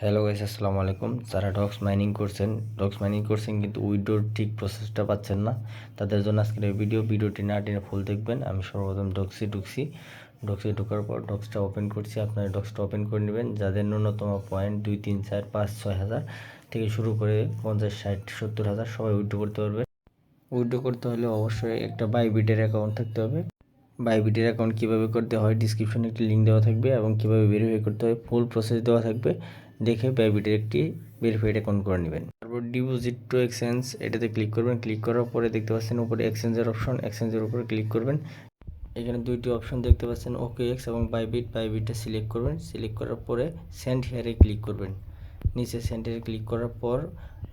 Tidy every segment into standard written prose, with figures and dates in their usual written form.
Hello guys, আসসালামু আলাইকুম। যারা ডক্স মাইনিং করছেন কিন্তু উইথড্রোর ঠিক প্রসেসটা পাচ্ছেন না, তাদের জন্য আজকের এই ভিডিওটি না টেনে ফুল দেখবেন। আমি সর্বপ্রথম ডক্সে ঢোকার পর ডক্সটা ওপেন করছি। আপনারা ডক্সটা ওপেন করে নেবেন। যাদের ন্যূনতম পয়েন্ট 2, 3, 4, 5, 6 হাজার থেকে শুরু করে 50, 60, 70 হাজার সবাই উইথড্রো করতে পারবে। উইথড্রো করতে হলে অবশ্যই একটা বাইবিটের অ্যাকাউন্ট থাকতে হবে। বাইবিটের অ্যাকাউন্ট কীভাবে করতে হয় ডিসক্রিপশনে একটি লিঙ্ক দেওয়া থাকবে এবং কীভাবে ভেরিফাই করতে হয় ফুল প্রসেস দেওয়া থাকবে। দেখে বাইবিটের একটি ভেরিফাইড অ্যাকাউন্ট করে নেবেন। তারপর ডিপোজিট টু এক্সচেঞ্জ এটাতে ক্লিক করবেন। ক্লিক করার পরে দেখতে পাচ্ছেন উপরে এক্সচেঞ্জের অপশন, এক্সচেঞ্জের উপরে ক্লিক করবেন। এখানে দুইটি অপশন দেখতে পাচ্ছেন, ওকে এক্স এবং বাইবিটটা সিলেক্ট করবেন। সিলেক্ট করার পরে সেন্ড হিয়ারে ক্লিক করবেন। নিচে সেন্ড হিয়ারে ক্লিক করার পর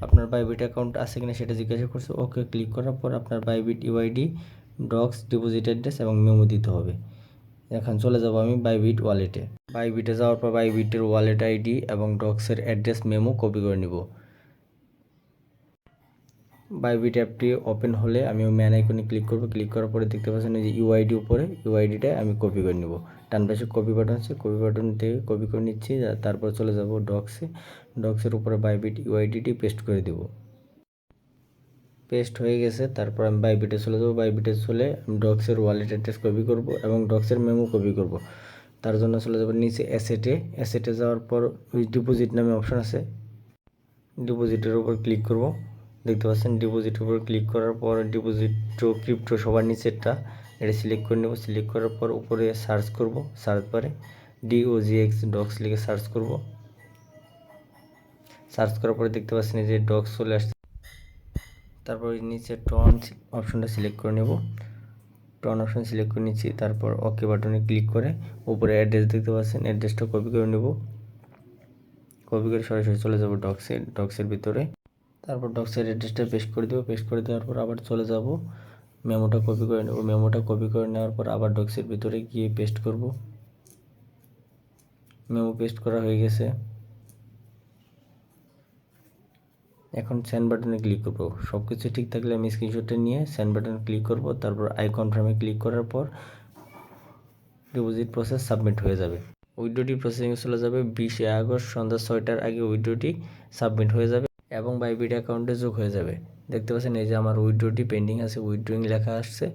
আপনার বাইবিট অ্যাকাউন্ট আছে কিনা সেটা জিজ্ঞাসা করছে। ওকে ক্লিক করার পর আপনার Bybit UID, docs, deposit address এবং মেমো দিতে হবে। এখন চলে যাব আমি বাইবিট ওয়ালেটে। বাইবিটে যাওয়ার পর বাইবিটের ওয়ালেট আইডি এবং ডক্সের অ্যাড্রেস মেমো কপি করে নিব। বাইবিট অ্যাপটি ওপেন হলে আমি ম্যান আইকনে ক্লিক করব। ক্লিক করার পরে দেখতে পাচ্ছেন এই যে ইউআইডি উপরে, ইউআইডিটা আমি কপি করে নিব। ডান পাশে কপি বাটন আছে, কপি বাটন থেকে কপি করে নিচ্ছি। তারপর চলে যাব ডক্সের উপরে বাইবিট ইউআইডিটি পেস্ট করে দেব। পেস্ট হয়ে গেছে। তারপর আমি বাইবিটে চলে যাবো। বাইবিটে চলে আমি ডক্সের ওয়ালেট অ্যাড্রেস কপি করব এবং ডক্সের মেমো কপি করব। তার জন্য চলে যাবো নিচে অ্যাসেটে যাওয়ার পর ওই ডিপোজিট নামে অপশন আছে, ডিপোজিটের উপর ক্লিক করব। দেখতে পাচ্ছেন ডিপোজিটের উপর ক্লিক করার পর ডিপোজিট টু ক্রিপ্টো সবার নিচেরটা এটা সিলেক্ট করে নেব। সিলেক্ট করার পর উপরে সার্চ করব, সার্চ বারে DOGX ডক্স লিখে সার্চ করব। সার্চ করার পরে দেখতে পাচ্ছেন যে ডক্স চলে আসছে। তারপর নিচে টন অপশনটা সিলেক্ট করে নেব। টন অপশন সিলেক্ট করে নিচ্ছি। তারপর ওকে বাটনে ক্লিক করে উপরে অ্যাড্রেস দেখতে পাচ্ছেন, অ্যাড্রেসটা কপি করে নেব। কপি করে সরাসরি চলে যাব ডক্সের ভিতরে। তারপর ডক্সের অ্যাড্রেসটা পেস্ট করে দেবো। পেস্ট করে দেওয়ার পর আবার চলে যাব মেমোটা কপি করে নেব। মেমোটা কপি করে নেওয়ার পর আবার ডক্সের ভিতরে গিয়ে পেস্ট করব। মেমো পেস্ট করা হয়ে গেছে। এখন সেন্ড বাটনে ক্লিক করব। সব কিছু ঠিক থাকলে আমি স্ক্রিনশটটা নিয়ে সেন্ড বাটনে ক্লিক করব। তারপর আই কনফার্মে ক্লিক করার পর ডিপোজিট প্রসেস সাবমিট হয়ে যাবে। উইথড্রোটি প্রসেসিংয়ে চলে যাবে। 20 আগস্ট সন্ধ্যা 6টার আগে উইথড্রোটি সাবমিট হয়ে যাবে এবং বাইবিট অ্যাকাউন্টে যোগ হয়ে যাবে। দেখতে পাচ্ছেন এই যে আমার উইথড্রোটি পেন্ডিং আছে, উইথড্রোয়িং লেখা আসছে,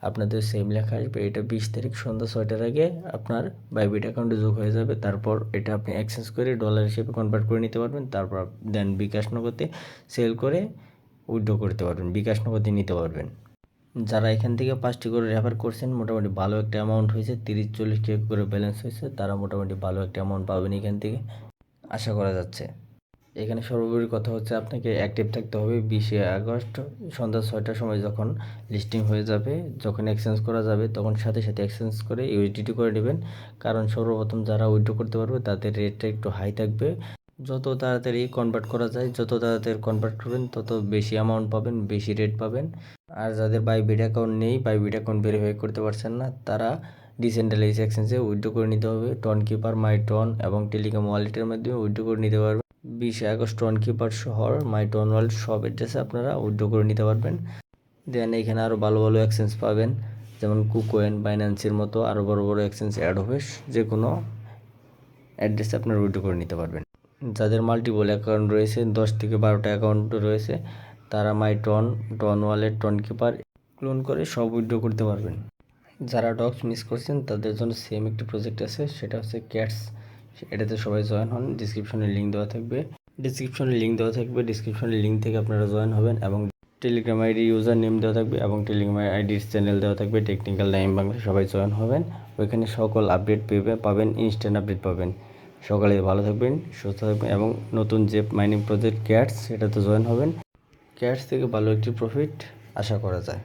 আপনাদের সেম লেখা আসবে। এটা 20 তারিখ সন্ধ্যা 6টার আগে আপনার বাইবিট অ্যাকাউন্টে যোগ হয়ে যাবে। তারপর এটা আপনি এক্সচেঞ্জ করে ডলার হিসেবে কনভার্ট করে নিতে পারবেন। তারপর দেন বিকাশ নগদে সেল করে উইথড্রো করতে পারবেন, বিকাশ নগদে নিতে পারবেন। যারা এখান থেকে 5টি করে রেফার করছেন মোটামুটি ভালো একটা অ্যামাউন্ট হয়েছে, 30-40 করে ব্যালেন্স হয়েছে, তারা মোটামুটি ভালো একটা অ্যামাউন্ট পাবেন এখান থেকে আশা করা যাচ্ছে। এখানে সর্বোপরি কথা হচ্ছে আপনাকে অ্যাক্টিভ থাকতে হবে। 20 আগস্ট সন্ধ্যা 6টার সময় যখন লিস্টিং হয়ে যাবে, যখন এক্সচেঞ্জ করা যাবে তখন সাথে সাথে এক্সচেঞ্জ করে ইউএসডিটি করে নেবেন। কারণ সর্বপ্রথম যারা উইথড্র করতে পারবে তাদের রেটটা একটু হাই থাকবে। যত তাড়াতাড়ি কনভার্ট করা যায়, যত তাড়াতাড়ি কনভার্ট করবেন তত বেশি অ্যামাউন্ট পাবেন, বেশি রেট পাবেন। আর যাদের বাইবিট অ্যাকাউন্ট নেই, বাইবিট অ্যাকাউন্ট ভেরিফাই করতে পারছেন না, তারা ডিসেন্ট্রালাইজ এক্সচেঞ্জে উইথড্র করে নিতে হবে। টন কিপার, মাই টন এবং টেলিগ্রাম ওয়ালেটের মাধ্যমে উইথড্র করে নিতে পারবেন। 20 আগস্ট টন কিপার শহর মাই টন ওয়ালেট সব অ্যাড্রেসে আপনারা উইথড্র করে নিতে পারবেন। দেন এখানে আরও ভালো ভালো এক্সচেঞ্জ পাবেন, যেমন কুকোয়েন, বাইন্যান্সের মতো আরও বড় বড় এক্সচেঞ্জ অ্যাড হবে। যে কোনো অ্যাড্রেসে আপনারা উইথড্র করে নিতে পারবেন। যাদের মাল্টিপল অ্যাকাউন্ট রয়েছে, 10 থেকে 12টা অ্যাকাউন্ট রয়েছে, তারা MyTonWallet, Tonkeeper clone করে সব উইথড্র করতে পারবেন। যারা ডক্স মিস করছেন তাদের জন্য সেম একটি প্রজেক্ট আছে, সেটা হচ্ছে ক্যাটস। এটাতে সবাই জয়েন হন। ডিসক্রিপশনে লিঙ্ক দেওয়া থাকবে, ডিসক্রিপশনের লিঙ্ক থেকে আপনারা জয়েন হবেন এবং টেলিগ্রাম আইডি ইউজার নেম দেওয়া থাকবে এবং টেলিগ্রাম আইডির চ্যানেল দেওয়া থাকবে টেকনিক্যাল টাইম বাংলা। সবাই জয়েন হবেন, ওইখানে সকল আপডেট পাবেন, ইনস্ট্যান্ট আপডেট পাবেন। সকালে ভালো থাকবেন, সুস্থ থাকবেন এবং নতুন যে মাইনিং প্রজেক্ট ক্যাটস সেটাতে জয়েন হবেন। ক্যাটস থেকে ভালো একটি প্রফিট আশা করা যায়।